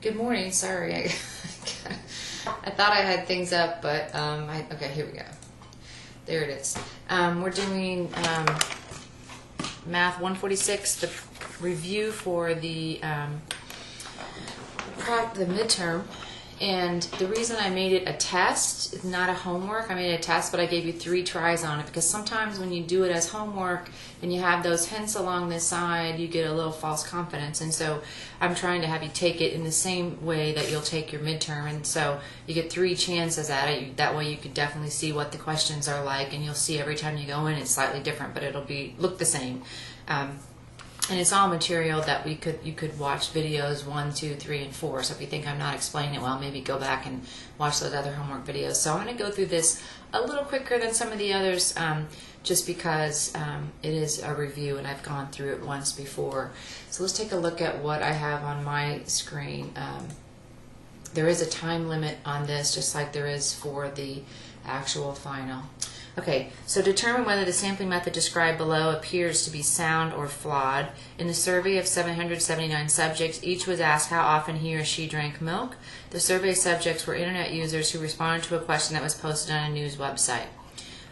Good morning. Sorry, I thought I had things up, but okay, here we go. There it is. We're doing Math 146, the review for the midterm. And the reason I made it a test, not a homework, I made it a test, but I gave you 3 tries on it, because sometimes when you do it as homework and you have those hints along the side, you get a little false confidence. And so I'm trying to have you take it in the same way that you'll take your midterm. And so you get 3 chances at it. That way you can definitely see what the questions are like, and you'll see every time you go in it's slightly different, but it'll look the same. And it's all material that you could watch videos 1, 2, 3, and 4. So if you think I'm not explaining it well, maybe go back and watch those other homework videos. So I'm going to go through this a little quicker than some of the others, just because it is a review and I've gone through it once before. So let's take a look at what I have on my screen. There is a time limit on this, just like there is for the actual final. Okay, so determine whether the sampling method described below appears to be sound or flawed. In the survey of 779 subjects, each was asked how often he or she drank milk. The survey subjects were internet users who responded to a question that was posted on a news website.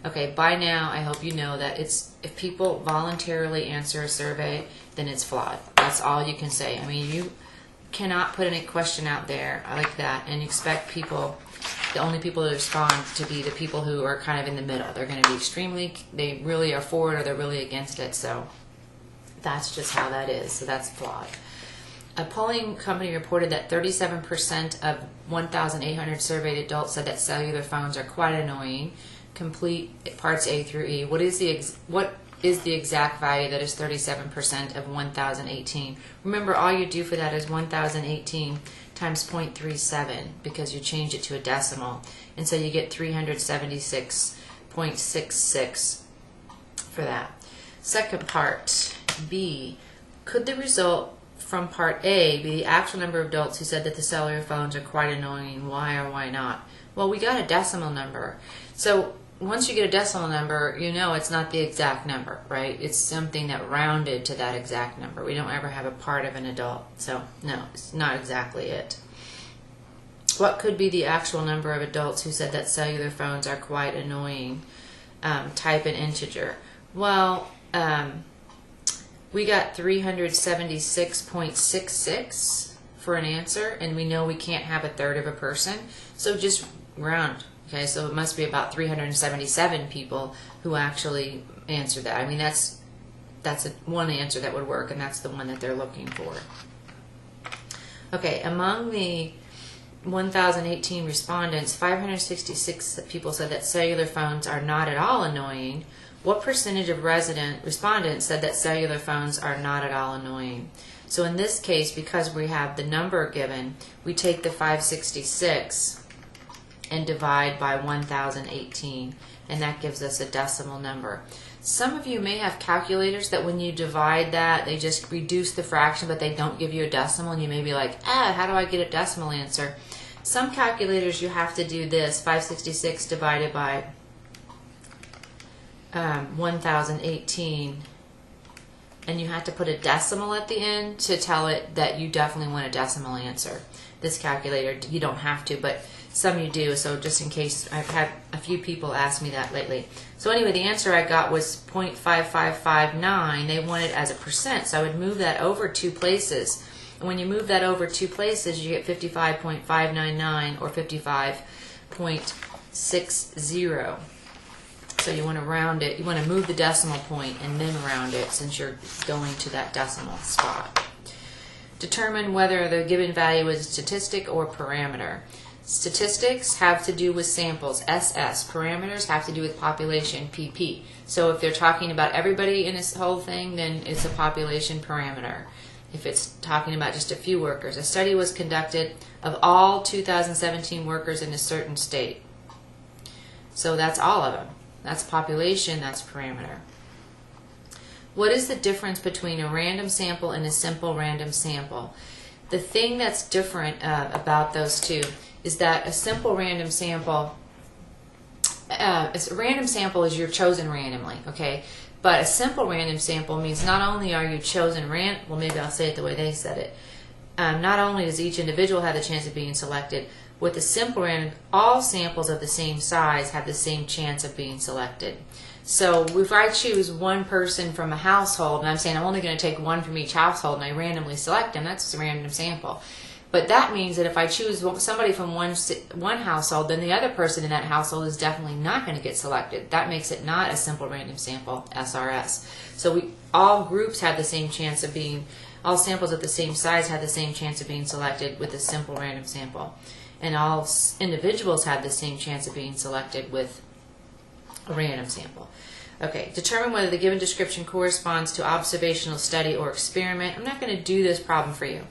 Okay, by now I hope you know that if people voluntarily answer a survey, then it's flawed. That's all you can say. I mean, you cannot put any question out there like that and expect the only people that respond to be the people who are kind of in the middle. They're going to be they really are for it or they're really against it. So that's just how that is. So that's flawed. A polling company reported that 37% of 1,800 surveyed adults said that cellular phones are quite annoying. Complete parts A through E. What is the exact value that is 37% of 1,018? Remember, all you do for that is 1,018 times 0.37, because you change it to a decimal, and so you get 376.66 for that. Second part, B. Could the result from part A be the actual number of adults who said that the cellular phones are quite annoying? Why or why not? Well, we got a decimal number. So once you get a decimal number, you know it's not the exact number, right? It's something that rounded to that exact number. We don't ever have a part of an adult. So no, it's not exactly it. What could be the actual number of adults who said that cellular phones are quite annoying? Type an integer. Well, we got 376.66 for an answer, and we know we can't have a third of a person, so just round. Okay, so it must be about 377 people who actually answered that. I mean, that's one answer that would work, and that's the one that they're looking for. Okay, among the 1,018 respondents, 566 people said that cellular phones are not at all annoying. What percentage of respondents said that cellular phones are not at all annoying? So in this case, because we have the number given, we take the 566 and divide by 1,018, and that gives us a decimal number. Some of you may have calculators that when you divide that, they just reduce the fraction, but they don't give you a decimal, and you may be like, how do I get a decimal answer? Some calculators you have to do this, 566 divided by 1,018, and you have to put a decimal at the end to tell it that you definitely want a decimal answer. This calculator, you don't have to, but some you do, so just in case, I've had a few people ask me that lately. So anyway, the answer I got was 0.5559. They want it as a percent, so I would move that over 2 places. And when you move that over 2 places, you get 55.599 or 55.60. So you want to round it. You want to move the decimal point and then round it, since you're going to that decimal spot. Determine whether the given value is a statistic or parameter. Statistics have to do with samples, SS. Parameters have to do with population, PP. So if they're talking about everybody in this whole thing, then it's a population parameter. If it's talking about just a few workers. A study was conducted of all 2017 workers in a certain state. So that's all of them. That's population, that's parameter. What is the difference between a random sample and a simple random sample? The thing that's different about those two is that a simple random sample, a random sample is you're chosen randomly, okay? But a simple random sample means not only are you chosen well, maybe I'll say it the way they said it. not only does each individual have the chance of being selected, with the simple random, all samples of the same size have the same chance of being selected. So if I choose one person from a household, and I'm saying I'm only going to take one from each household, and I randomly select them, that's a random sample. But that means that if I choose somebody from one household, then the other person in that household is definitely not going to get selected. That makes it not a simple random sample, SRS. So all groups have the same chance of being, all samples of the same size have the same chance of being selected with a simple random sample. And all individuals have the same chance of being selected with a random sample. Okay, determine whether the given description corresponds to observational study or experiment. I'm not going to do this problem for you,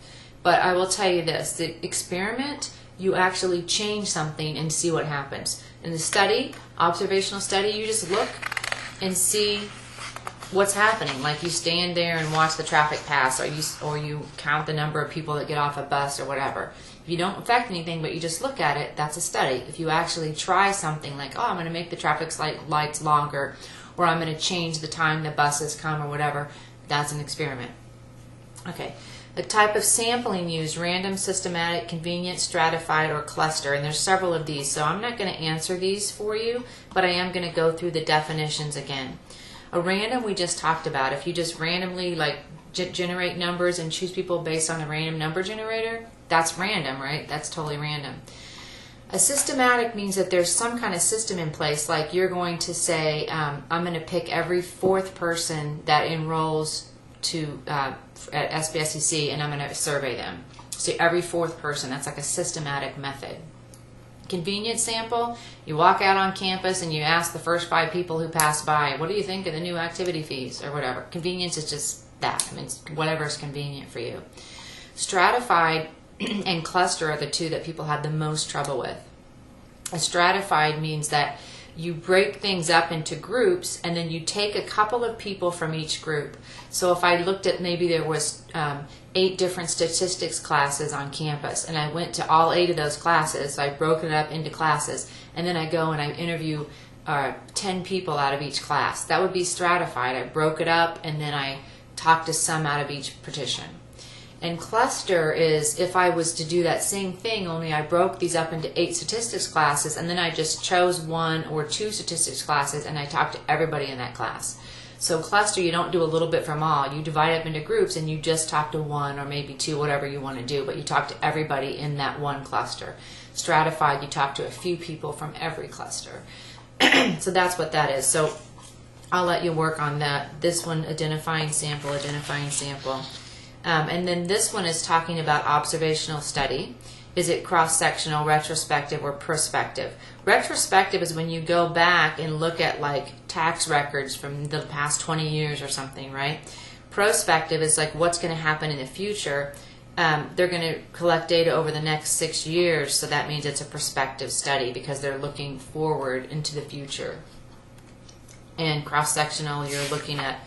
but I will tell you this. The experiment, you actually change something and see what happens. In the study, observational study, you just look and see what's happening. Like you stand there and watch the traffic pass, or you count the number of people that get off a bus or whatever. If you don't affect anything but you just look at it, that's a study. If you actually try something like, oh, I'm going to make the traffic lights longer, or I'm going to change the time the buses come or whatever, that's an experiment. Okay, the type of sampling used, random, systematic, convenient, stratified, or cluster, and there's several of these, so I'm not going to answer these for you, but I am going to go through the definitions again. A random we just talked about. If you just randomly generate numbers and choose people based on a random number generator, that's random, right? That's totally random. A systematic means that there's some kind of system in place, like you're going to say, I'm going to pick every fourth person that enrolls at SBSEC and I'm going to survey them. So every fourth person, that's like a systematic method. Convenient sample, you walk out on campus and you ask the first 5 people who pass by, what do you think of the new activity fees or whatever. Convenience is just that. I mean, it's whatever is convenient for you. Stratified and cluster are the two that people have the most trouble with. A stratified means that you break things up into groups and then you take a couple of people from each group. So if I looked at, maybe there was 8 different statistics classes on campus and I went to all 8 of those classes, so I broke it up into classes, and then I go and I interview 10 people out of each class. That would be stratified. I broke it up and then I talked to some out of each partition. And cluster is if I was to do that same thing, only I broke these up into 8 statistics classes and then I just chose 1 or 2 statistics classes and I talked to everybody in that class. So cluster, you don't do a little bit from all. You divide up into groups and you just talk to 1 or maybe 2, whatever you want to do, but you talk to everybody in that one cluster. Stratified, you talk to a few people from every cluster. So that's what that is. So I'll let you work on that. This one, identifying sample, identifying sample. And then this one is talking about observational study. Is it cross-sectional, retrospective, or prospective? Retrospective is when you go back and look at like tax records from the past 20 years or something, right? Prospective is like what's going to happen in the future. They're going to collect data over the next 6 years, so that means it's a prospective study because they're looking forward into the future. And cross-sectional, you're looking at,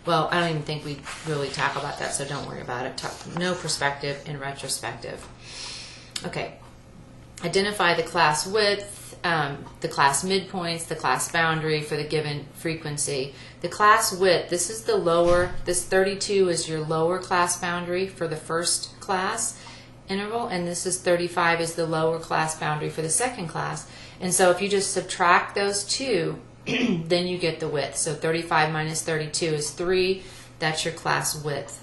well, I don't even think we really talk about that, so don't worry about it. No prospective and retrospective. Okay. Identify the class width, the class midpoints, the class boundary for the given frequency. The class width, this is the lower, this 32 is your lower class boundary for the first class interval, and this is 35 is the lower class boundary for the second class. And so if you just subtract those two, then you get the width. So 35 minus 32 is 3. That's your class width.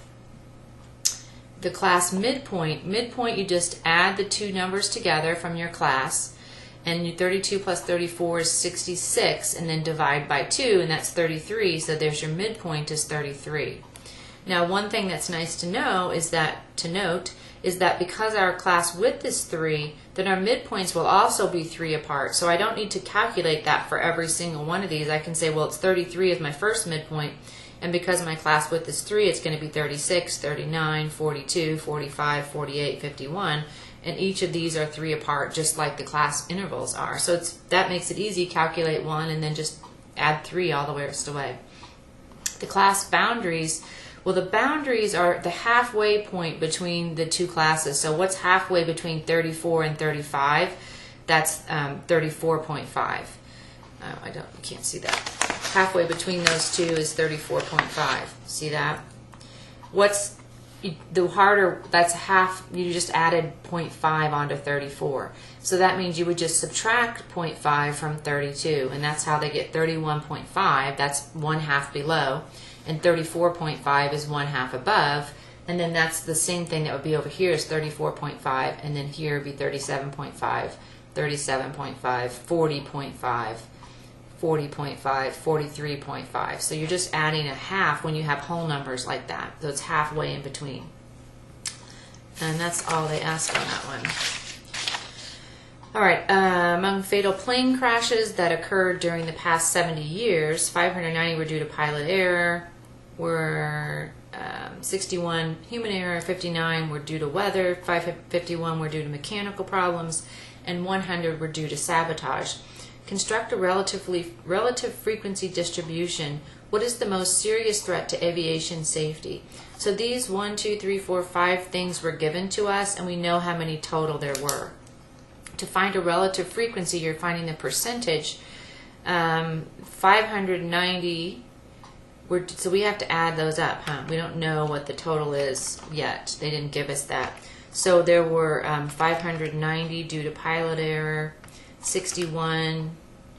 The class midpoint, you just add the 2 numbers together from your class, and your 32 plus 34 is 66, and then divide by 2, and that's 33, so there's your midpoint is 33. Now one thing that's nice to know is that, because our class width is 3, then our midpoints will also be 3 apart. So I don't need to calculate that for every single one of these. I can say, well, it's 33 as my first midpoint, and because my class width is 3, it's going to be 36, 39, 42, 45, 48, 51, and each of these are 3 apart, just like the class intervals are. So that makes it easy. Calculate 1 and then just add 3 all the rest away. The class boundaries, well, the boundaries are the halfway point between the 2 classes. So what's halfway between 34 and 35? That's 34.5. You can't see that. Halfway between those two is 34.5. See that? What's the harder, that's half, you just added 0.5 onto 34. So that means you would just subtract 0.5 from 32, and that's how they get 31.5. That's 1/2 below, and 34.5 is 1/2 above. And then that's the same thing that would be over here is 34.5, and then here would be 37.5, 37.5, 40.5, 40.5, 43.5. So you're just adding a half when you have whole numbers like that. So it's halfway in between. And that's all they ask on that one. All right, among fatal plane crashes that occurred during the past 70 years, 590 were due to pilot error, 61 human error, 59 were due to weather, 551 were due to mechanical problems, and 100 were due to sabotage. Construct a relative frequency distribution. What is the most serious threat to aviation safety? So these 1, 2, 3, 4, 5 things were given to us, and we know how many total there were. To find a relative frequency, you're finding the percentage. 590 were, so we have to add those up, huh? We don't know what the total is yet. They didn't give us that. So there were 590 due to pilot error, 61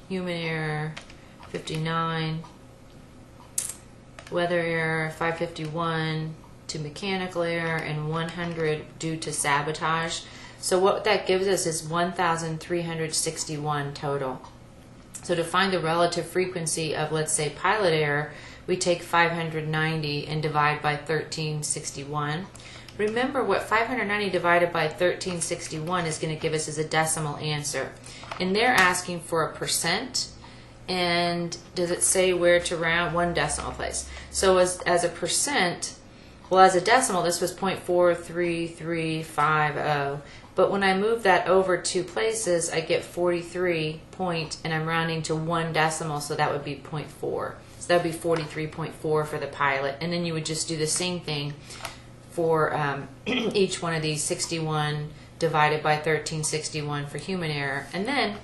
human error, 59 weather error, 551 to mechanical error, and 100 due to sabotage. So what that gives us is 1,361 total. So to find the relative frequency of, let's say, pilot error, we take 590 and divide by 1361. Remember, what 590 divided by 1361 is going to give us is a decimal answer. And they're asking for a percent. And does it say where to round? One decimal place. So as a percent, well, as a decimal, this was 0.43350. But when I move that over 2 places, I get 43 point, and I'm rounding to 1 decimal, so that would be 0.4. So that would be 43.4 for the pilot. And then you would just do the same thing for each one of these, 61 divided by 1361 for human error. And then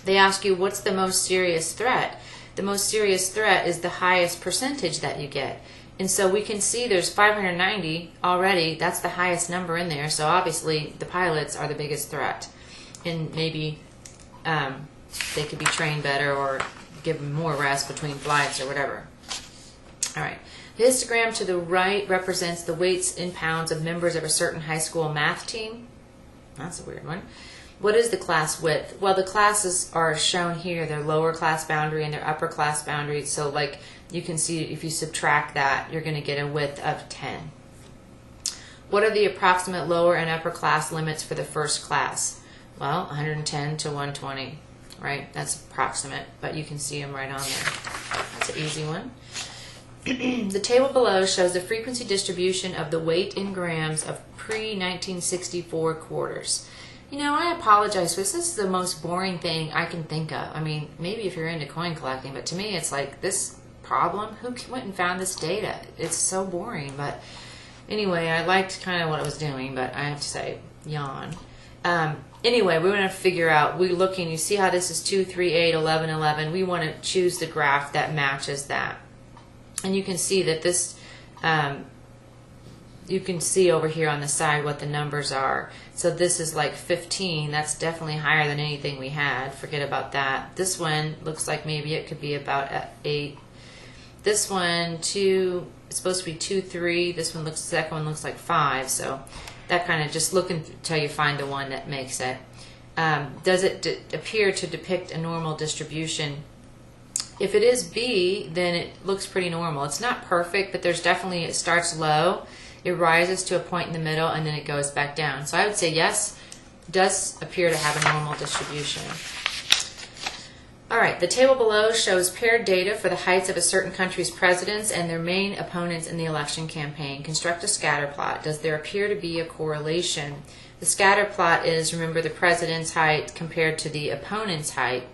they ask you, what's the most serious threat? The most serious threat is the highest percentage that you get. And so we can see there's 590 already. That's the highest number in there. So obviously the pilots are the biggest threat. And maybe they could be trained better or give them more rest between flights or whatever. All right. The histogram to the right represents the weights in pounds of members of a certain high school math team. That's a weird one. What is the class width? Well, the classes are shown here. Their lower class boundary and their upper class boundary. So like you can see, if you subtract that, you're going to get a width of 10. What are the approximate lower and upper class limits for the first class? Well, 110 to 120, right? That's approximate, but you can see them right on there. That's an easy one. The table below shows the frequency distribution of the weight in grams of pre-1964 quarters. You know, I apologize, but this is the most boring thing I can think of. I mean, maybe if you're into coin collecting, but to me it's like this problem, who went and found this data? It's so boring, but anyway, I liked kind of what I was doing, but I have to say, yawn. Anyway, we want to figure out, we're looking, you see how this is 2, 3, 8, 11, 11. We want to choose the graph that matches that. And you can see that this, you can see over here on the side what the numbers are. So this is like 15. That's definitely higher than anything we had. Forget about that. This one looks like maybe it could be about 8. This one, 2, it's supposed to be 2, 3. This one looks, the second one looks like 5. So that kind of just look until you find the one that makes it. Does it appear to depict a normal distribution? If it is B, then it looks pretty normal. It's not perfect, but there's definitely, it starts low, it rises to a point in the middle, and then it goes back down. So I would say yes, it does appear to have a normal distribution. All right, the table below shows paired data for the heights of a certain country's presidents and their main opponents in the election campaign. Construct a scatter plot. Does there appear to be a correlation? The scatter plot is, remember, the president's height compared to the opponent's height.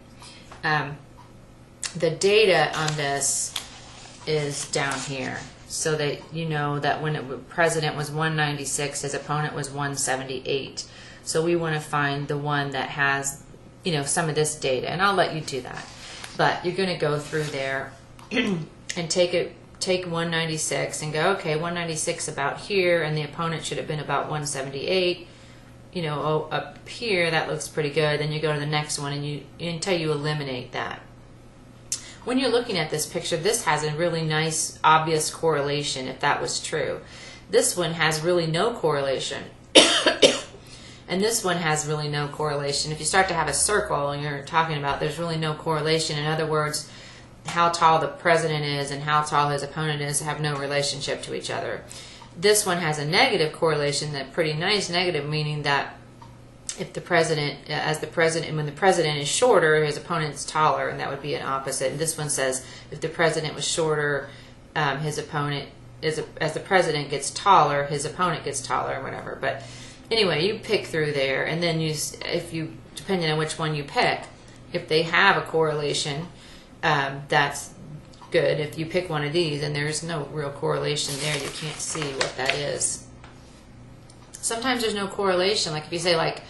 The data on this is down here, so that you know that when the president was 196, his opponent was 178. So we want to find the one that has, you know, some of this data, and I'll let you do that. But you're going to go through there and take take 196 and go, okay, 196 about here, and the opponent should have been about 178. You know, oh, up here, that looks pretty good. Then you go to the next one, and until you eliminate that. When you're looking at this picture, this has a really nice, obvious correlation, if that was true. This one has really no correlation. And this one has really no correlation. If you start to have a circle and you're talking about there's really no correlation, in other words, how tall the president is and how tall his opponent is have no relationship to each other. This one has a negative correlation, that pretty nice negative, meaning that if the president, when the president is shorter, his opponent's taller, and that would be an opposite. And this one says if the president was shorter, his opponent as the president gets taller, his opponent gets taller, or whatever. But anyway, you pick through there, and then depending on which one you pick, if they have a correlation, that's good. If you pick one of these and there's no real correlation there, you can't see what that is. Sometimes there's no correlation. Like if you say, like,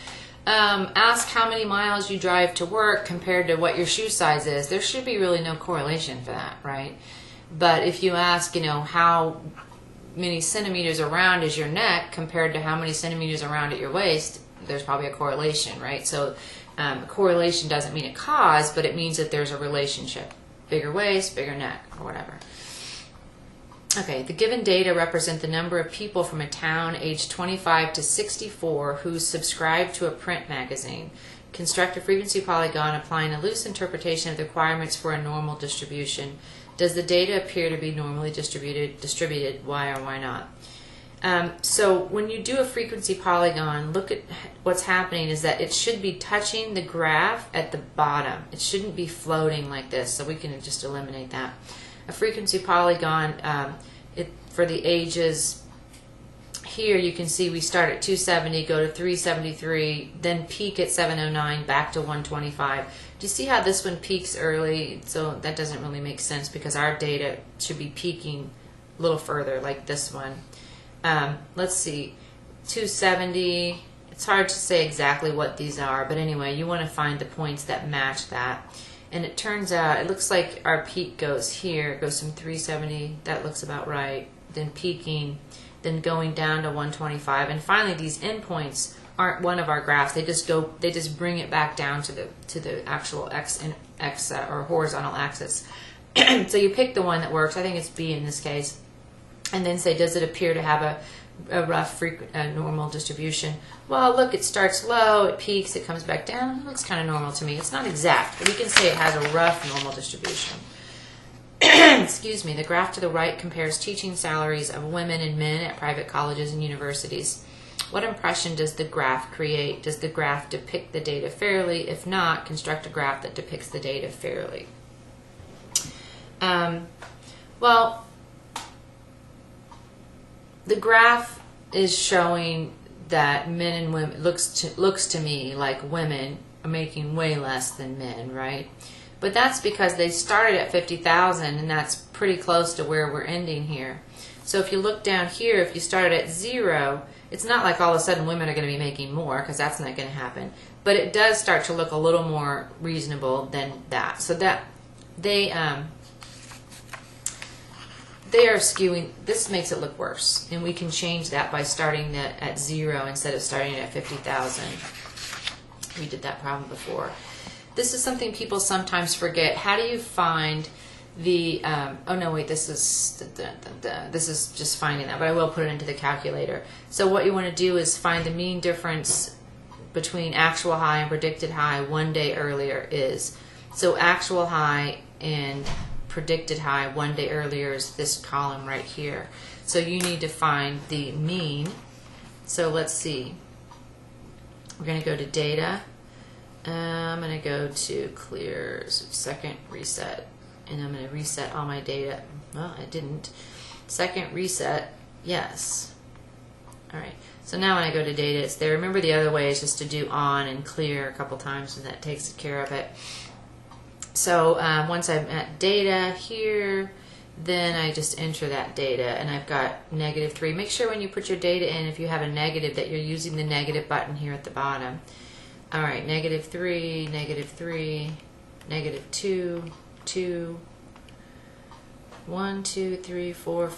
ask how many miles you drive to work compared to what your shoe size is, there should be really no correlation for that, right? But if you ask, you know, how many centimeters around is your neck compared to how many centimeters around at your waist, there's probably a correlation, right? So correlation doesn't mean a cause, but it means that there's a relationship. Bigger waist, bigger neck, or whatever. Okay, the given data represent the number of people from a town aged 25 to 64 who subscribe to a print magazine. Construct a frequency polygon applying a loose interpretation of the requirements for a normal distribution. Does the data appear to be normally distributed? Why or why not? So when you do a frequency polygon, look at what's happening is that it should be touching the graph at the bottom. It shouldn't be floating like this, so we can just eliminate that. A frequency polygon, for the ages, here you can see we start at 270, go to 373, then peak at 709, back to 125. Do you see how this one peaks early? So that doesn't really make sense because our data should be peaking a little further, like this one. Let's see, 270, it's hard to say exactly what these are, but anyway, you want to find the points that match that. And it turns out, it looks like our peak goes here, it goes from 370, that looks about right, then peaking, then going down to 125, and finally these endpoints aren't one of our graphs, they just bring it back down to the actual x or horizontal axis. So you pick the one that works, I think it's B in this case, and then say, does it appear to have a rough normal distribution? Well, look, it starts low, it peaks, it comes back down. It looks kind of normal to me. It's not exact, but we can say it has a rough normal distribution. Excuse me. The graph to the right compares teaching salaries of women and men at private colleges and universities. What impression does the graph create? Does the graph depict the data fairly? If not, construct a graph that depicts the data fairly. Well, the graph is showing that men and women, looks to me like women are making way less than men, right? But that's because they started at 50,000, and that's pretty close to where we're ending here. So if you look down here, if you started at 0, it's not like all of a sudden women are going to be making more, because that's not going to happen. But it does start to look a little more reasonable than that. So that they are skewing. This makes it look worse, and we can change that by starting that at 0 instead of starting at 50,000. We did that problem before. This is something people sometimes forget. How do you find the? Oh no, wait. This is just finding that, but I will put it into the calculator. So what you want to do is find the mean difference between actual high and predicted high 1 day earlier is. So actual high and predicted high 1 day earlier is this column right here. So you need to find the mean. So let's see. We're going to go to data. I'm going to go to clear second reset, and I'm going to reset all my data. Well, I didn't. Second reset, yes. All right. So now when I go to data, it's there. Remember the other way is just to do on and clear a couple times, and that takes care of it. So once I'm at data here, then I just enter that data, and I've got -3. Make sure when you put your data in, if you have a negative, that you're using the negative button here at the bottom. All right, -3, -3, -2, 2, 1, 2, 3, 4,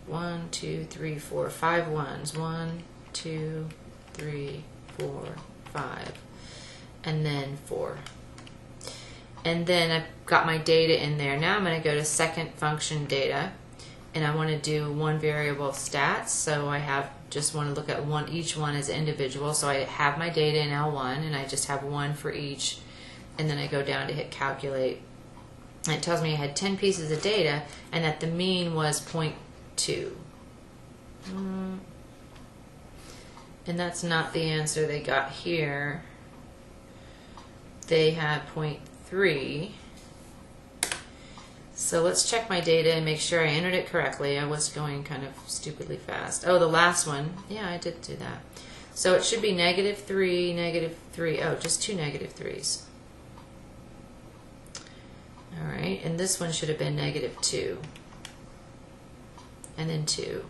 1, 2, 3, 4, 5 ones. 1, 2, 3, 4, 5, and then 4. And then I've got my data in there. Now I'm going to go to second function data, and I want to do one variable stats. So I just want to look at each one as individual. So I have my data in L1, and I just have one for each. And then I go down to hit calculate. And it tells me I had 10 pieces of data, and that the mean was 0.2. And that's not the answer they got here. They had 0.3. So let's check my data and make sure I entered it correctly. I was going kind of stupidly fast. Oh, the last one. Yeah, I did do that. So it should be -3, -3. Oh, just 2 -3s. All right, and this one should have been -2. And then 2.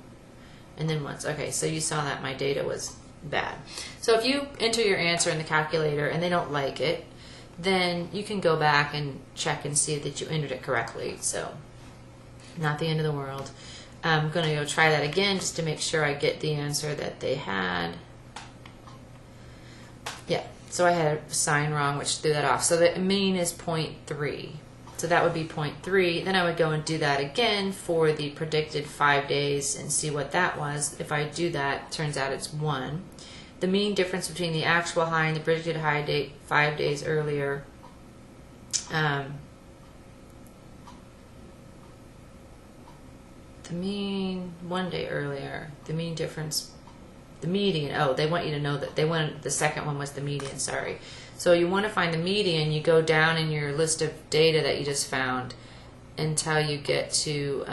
And then once. Okay, so you saw that my data was bad. So if you enter your answer in the calculator and they don't like it, then you can go back and check and see that you entered it correctly. So not the end of the world. I'm going to go try that again just to make sure I get the answer that they had. Yeah, so I had a sign wrong, which threw that off. So the mean is 0.3. So that would be 0.3. Then I would go and do that again for the predicted 5 days and see what that was. If I do that, turns out it's 1. The mean difference between the actual high and the predicted high date 5 days earlier. The mean 1 day earlier. The mean difference, the median. Oh, they want you to know that they wanted the second one was the median. Sorry. So you want to find the median. You go down in your list of data that you just found until you get to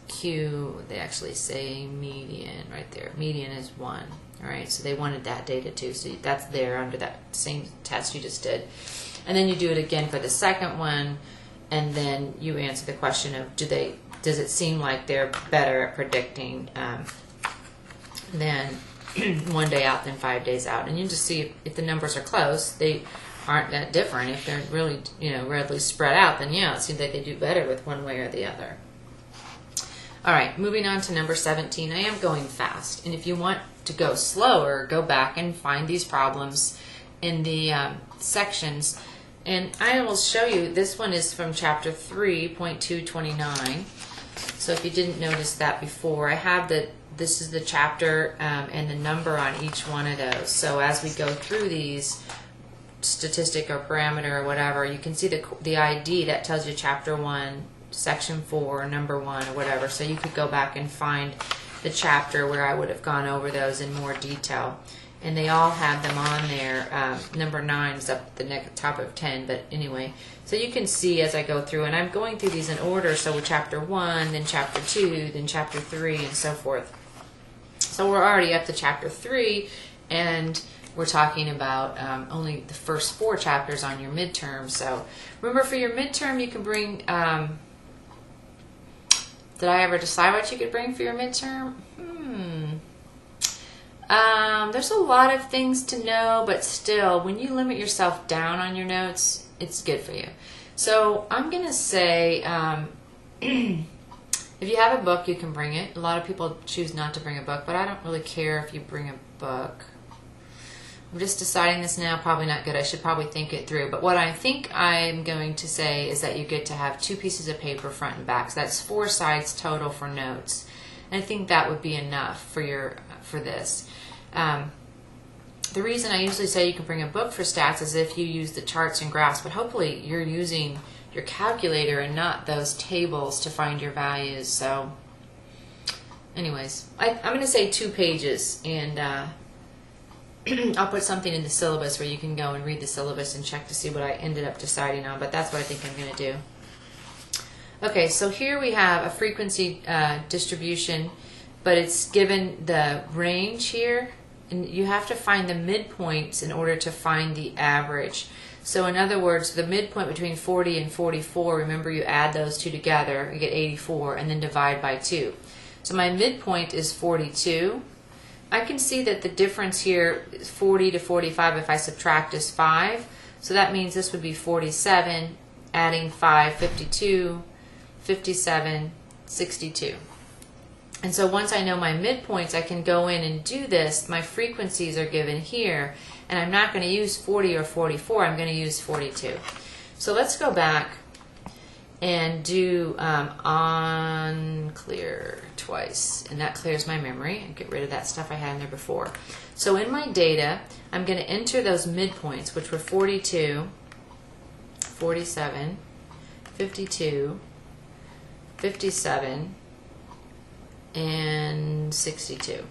Q. They actually say median right there. Median is 1. All right, so they wanted that data too. So that's there under that same test you just did. And then you do it again for the second one, and then you answer the question of does it seem like they're better at predicting than 1 day out than 5 days out. And you just see if the numbers are close, they aren't that different. If they're really, readily spread out, then yeah, it seems like they do better with one way or the other. All right, moving on to number 17. I am going fast, and if you want to go slower, go back and find these problems in the sections. And I will show you, this one is from chapter 3.229. So if you didn't notice that before, I have this is the chapter and the number on each one of those. So as we go through these, statistic or parameter or whatever, you can see the ID that tells you chapter 1, section 4, number 1 or whatever. So you could go back and find the chapter where I would have gone over those in more detail. And they all have them on there. Number 9 is up at the top of 10, but anyway. So you can see as I go through, and I'm going through these in order, so chapter 1, then chapter 2, then chapter 3, and so forth. So we're already up to chapter 3, and we're talking about only the first 4 chapters on your midterm. So remember, for your midterm, you can bring... did I ever decide what you could bring for your midterm? There's a lot of things to know, but still, when you limit yourself down on your notes, it's good for you. So I'm going to say, if you have a book, you can bring it. A lot of people choose not to bring a book, but I don't really care if you bring a book. I'm just deciding this now, probably not good. I should probably think it through. But what I think I'm going to say is that you get to have 2 pieces of paper, front and back. So that's 4 sides total for notes. And I think that would be enough for this. The reason I usually say you can bring a book for stats is if you use the charts and graphs, but hopefully you're using your calculator and not those tables to find your values. So anyways, I'm going to say 2 pages, and I'll put something in the syllabus where you can go and read the syllabus and check to see what I ended up deciding on, but that's what I think I'm going to do. Okay, so here we have a frequency distribution, but it's given the range here, and you have to find the midpoints in order to find the average. So in other words, the midpoint between 40 and 44, remember you add those 2 together, you get 84, and then divide by 2. So my midpoint is 42. I can see that the difference here, 40 to 45, if I subtract, is 5. So that means this would be 47, adding 5, 52, 57, 62. And so once I know my midpoints, I can go in and do this. My frequencies are given here, and I'm not going to use 40 or 44. I'm going to use 42. So let's go back and do on clear twice, and that clears my memory and get rid of that stuff I had in there before. So in my data, I'm going to enter those midpoints, which were 42, 47, 52, 57, and 62.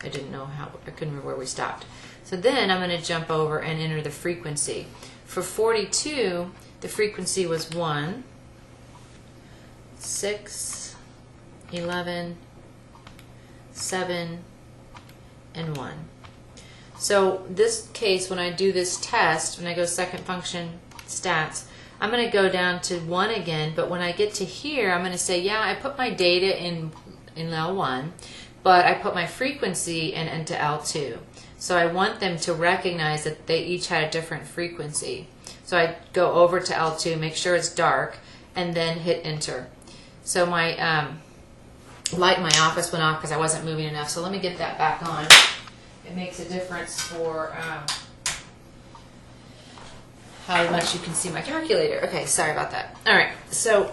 I didn't know how, I couldn't remember where we stopped. So then I'm going to jump over and enter the frequency. For 42, the frequency was 1, 6, 11, 7, and 1. So this case, when I do this test, when I go second function stats, I'm going to go down to 1 again, but when I get to here, I'm going to say, yeah, I put my data in L1, but I put my frequency into L2. So I want them to recognize that they each had a different frequency. So I go over to L2, make sure it's dark, and then hit enter. So my light in my office went off because I wasn't moving enough. So let me get that back on. It makes a difference for how much you can see my calculator. Okay, sorry about that. All right, so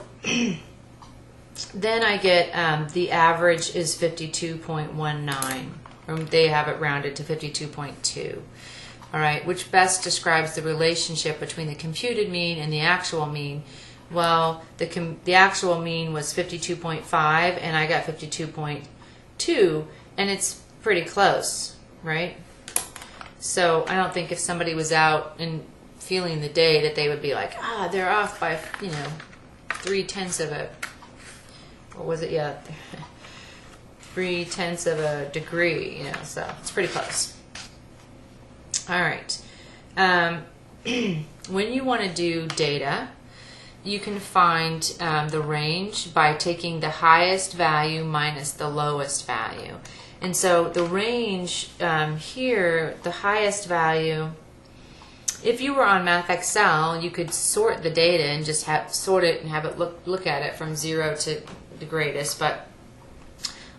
then I get the average is 52.19. They have it rounded to 52.2. All right, which best describes the relationship between the computed mean and the actual mean. Well, the actual mean was 52.5, and I got 52.2, and it's pretty close, right? So I don't think if somebody was out and feeling the day that they would be like, they're off by, 3/10 of a, what was it? Yeah, 3/10 of a degree, so it's pretty close. All right. When you want to do data, you can find the range by taking the highest value minus the lowest value. And so the range here, the highest value, if you were on Math Excel, you could sort the data and just sort it and have it look at it from 0 to the greatest, but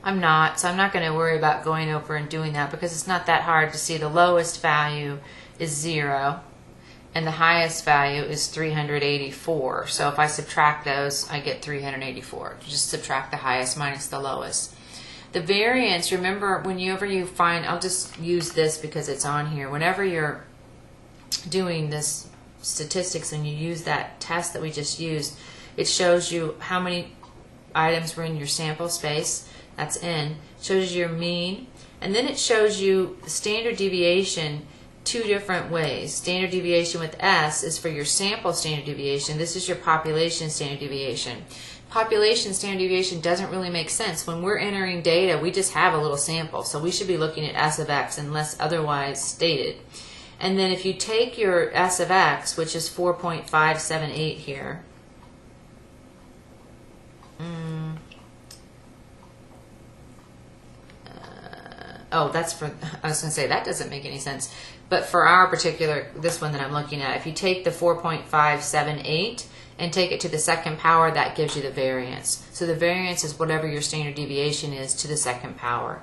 I'm not, so I'm not going to worry about going over and doing that because it's not that hard to see. The lowest value is 0 and the highest value is 384. So if I subtract those, I get 384. Just subtract the highest minus the lowest. The variance, remember, whenever you find, I'll just use this because it's on here. Whenever you're doing this statistics and you use that test that we just used, it shows you how many items were in your sample space. That's N. It shows you your mean, and then it shows you the standard deviation two different ways. Standard deviation with S is for your sample standard deviation. This is your population standard deviation. Population standard deviation doesn't really make sense. When we're entering data, we just have a little sample, so we should be looking at S of X unless otherwise stated. And then if you take your S of X, which is 4.578 here, that's for, I was going to say, that doesn't make any sense. But for our particular, this one that I'm looking at, if you take the 4.578 and take it to the second power, that gives you the variance. So the variance is whatever your standard deviation is to the second power.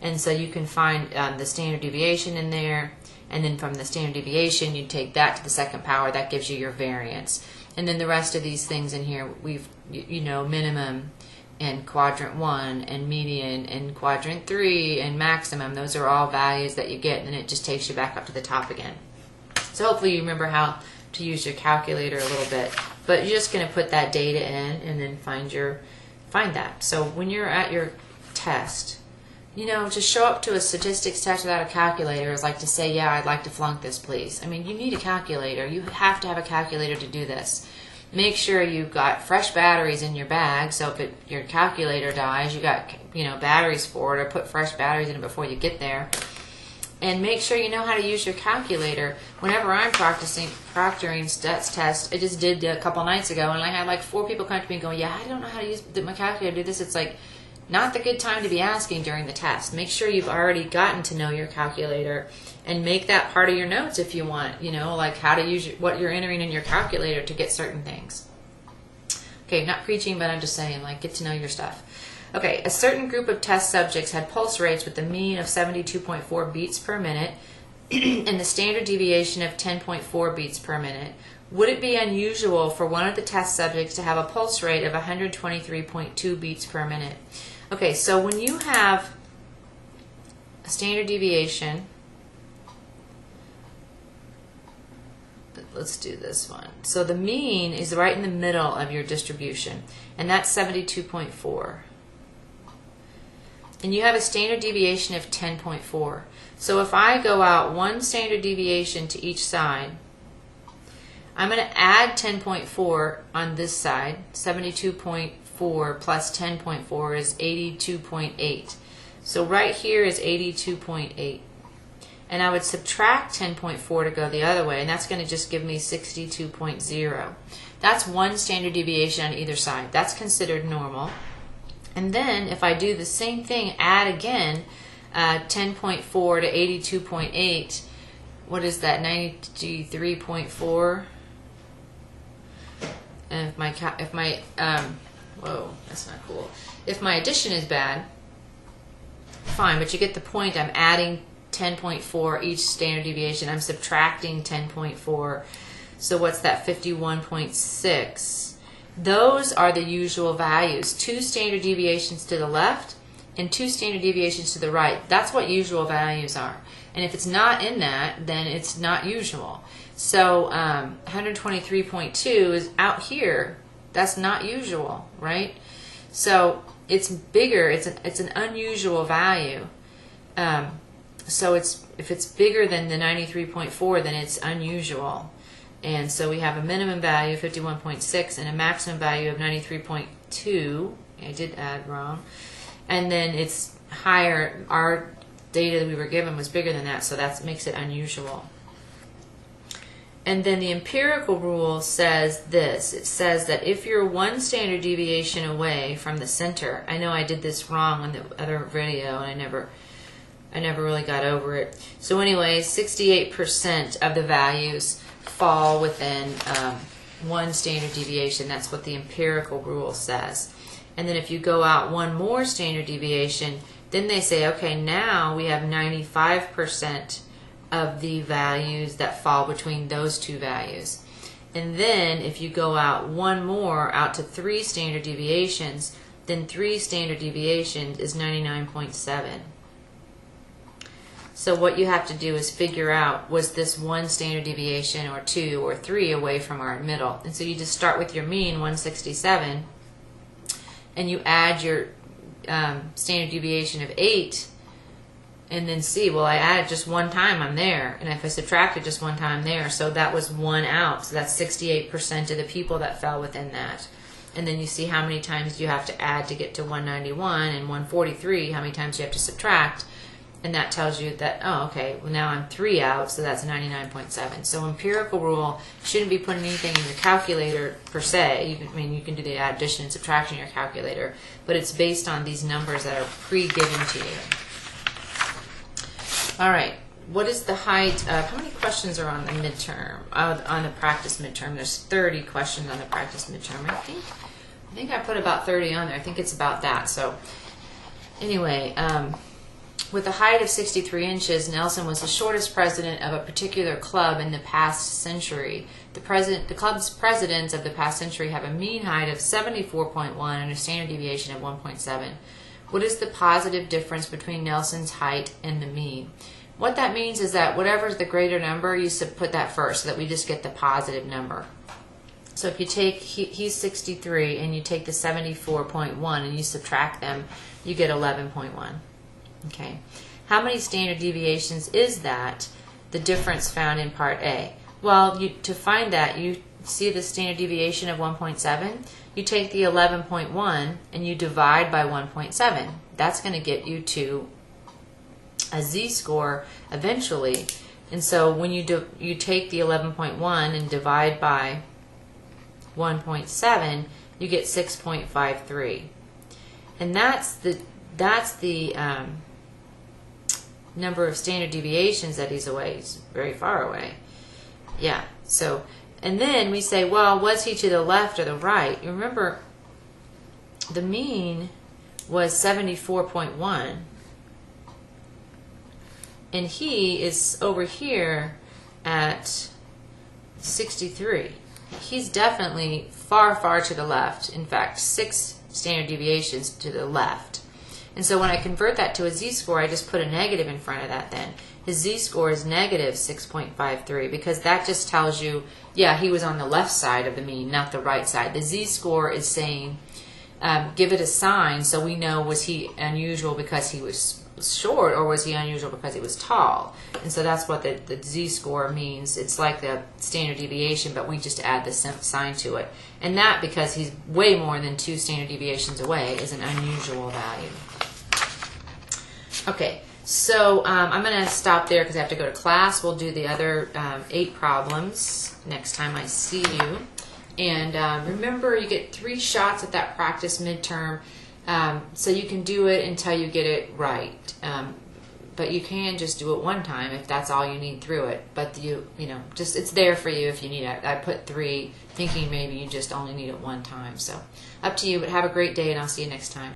And so you can find the standard deviation in there, and then from the standard deviation, you take that to the second power, that gives you your variance. And then the rest of these things in here, we've, minimum, and quadrant 1 and median and quadrant 3 and maximum. Those are all values that you get, and then it just takes you back up to the top again. So hopefully you remember how to use your calculator a little bit, but you're just going to put that data in and then find that. So when you're at your test, to show up to a statistics test without a calculator is like to say, yeah, I'd like to flunk this, please. I mean, you need a calculator. You have to have a calculator to do this. Make sure you've got fresh batteries in your bag, so if your calculator dies, you got batteries for it, or put fresh batteries in it before you get there. And make sure you know how to use your calculator. Whenever I'm proctoring stats test, I just did a couple nights ago, and I had like 4 people come to me and go, yeah, I don't know how to use my calculator to do this. It's like not the good time to be asking during the test. Make sure you've already gotten to know your calculator and make that part of your notes if you want, like how to use what you're entering in your calculator to get certain things. Okay, not preaching, but I'm just saying, like, get to know your stuff. Okay, a certain group of test subjects had pulse rates with a mean of 72.4 beats per minute and the standard deviation of 10.4 beats per minute. Would it be unusual for one of the test subjects to have a pulse rate of 123.2 beats per minute? Okay, so when you have a standard deviation, let's do this one. So the mean is right in the middle of your distribution, and that's 72.4. And you have a standard deviation of 10.4. So if I go out one standard deviation to each side, I'm going to add 10.4 on this side. 72.4 plus 10.4 is 82.8. So right here is 82.8. And I would subtract 10.4 to go the other way, and that's going to just give me 62.0. That's one standard deviation on either side. That's considered normal. And then if I do the same thing, add again 10.4 to 82.8, what is that, 93.4? And if my whoa, that's not cool. If my addition is bad, fine, but you get the point. I'm adding 10.4 each standard deviation. I'm subtracting 10.4. So what's that, 51.6? Those are the usual values. 2 standard deviations to the left and 2 standard deviations to the right. That's what usual values are. And if it's not in that, then it's not usual. So 123.2 is out here. That's not usual, right? So it's bigger. It's an unusual value. So if it's bigger than the 93.4, then it's unusual. And so we have a minimum value of 51.6 and a maximum value of 93.2. I did add wrong. And then it's higher. Our data that we were given was bigger than that, so that makes it unusual. And then the empirical rule says this. It says that if you're one standard deviation away from the center, I know I did this wrong on the other video, and I never really got over it. So anyway, 68% of the values fall within one standard deviation. That's what the empirical rule says. And then if you go out one more standard deviation, then they say, okay, now we have 95% of the values that fall between those two values. And then if you go out one more, out to 3 standard deviations, then 3 standard deviations is 99.7. So what you have to do is figure out, was this 1 standard deviation or 2 or 3 away from our middle? And so you just start with your mean, 167, and you add your standard deviation of 8, and then see, well, I added just one time, I'm there. And if I subtracted just one time, I'm there. So that was 1 out. So that's 68% of the people that fell within that. And then you see how many times you have to add to get to 191 and 143, how many times you have to subtract. And that tells you that, oh, okay, well, now I'm 3 out, so that's 99.7. So empirical rule shouldn't be putting anything in your calculator per se. You can do the addition and subtraction in your calculator, but it's based on these numbers that are pre-given to you. All right, what is the height of, how many questions are on the midterm, on the practice midterm? There's 30 questions on the practice midterm. I think I put about 30 on there. I think it's about that. So anyway, with a height of 63 inches, Nelson was the shortest president of a particular club in the past century. The club's presidents of the past century have a mean height of 74.1 and a standard deviation of 1.7. What is the positive difference between Nelson's height and the mean? What that means is that whatever is the greater number, you put that first so that we just get the positive number. So if you take, he's 63, and you take the 74.1 and you subtract them, you get 11.1. Okay. How many standard deviations is that, the difference found in part A? Well, to find that, you see the standard deviation of 1.7? You take the 11.1 and you divide by 1.7. That's going to get you to a z-score eventually. And so when you take the 11.1 and divide by 1.7, you get 6.53. And that's the number of standard deviations that he's away. He's very far away. Yeah. So And then we say, well, was he to the left or the right? You remember, the mean was 74.1. And he is over here at 63. He's definitely far, far to the left. In fact, 6 standard deviations to the left. And so when I convert that to a z-score, I just put a negative in front of that then. His z-score is negative 6.53 because that just tells you, yeah, he was on the left side of the mean, not the right side. The z-score is saying, give it a sign so we know, was he unusual because he was short or was he unusual because he was tall? And so that's what the z-score means. It's like the standard deviation, but we just add the sign to it. And that, because he's way more than 2 standard deviations away, is an unusual value. Okay, so I'm going to stop there because I have to go to class. We'll do the other 8 problems next time I see you. And remember, you get 3 shots at that practice midterm, so you can do it until you get it right. But you can just do it one time if that's all you need through it. But you know, just it's there for you if you need it. I put 3, thinking maybe you just only need it one time. So up to you. But have a great day, and I'll see you next time.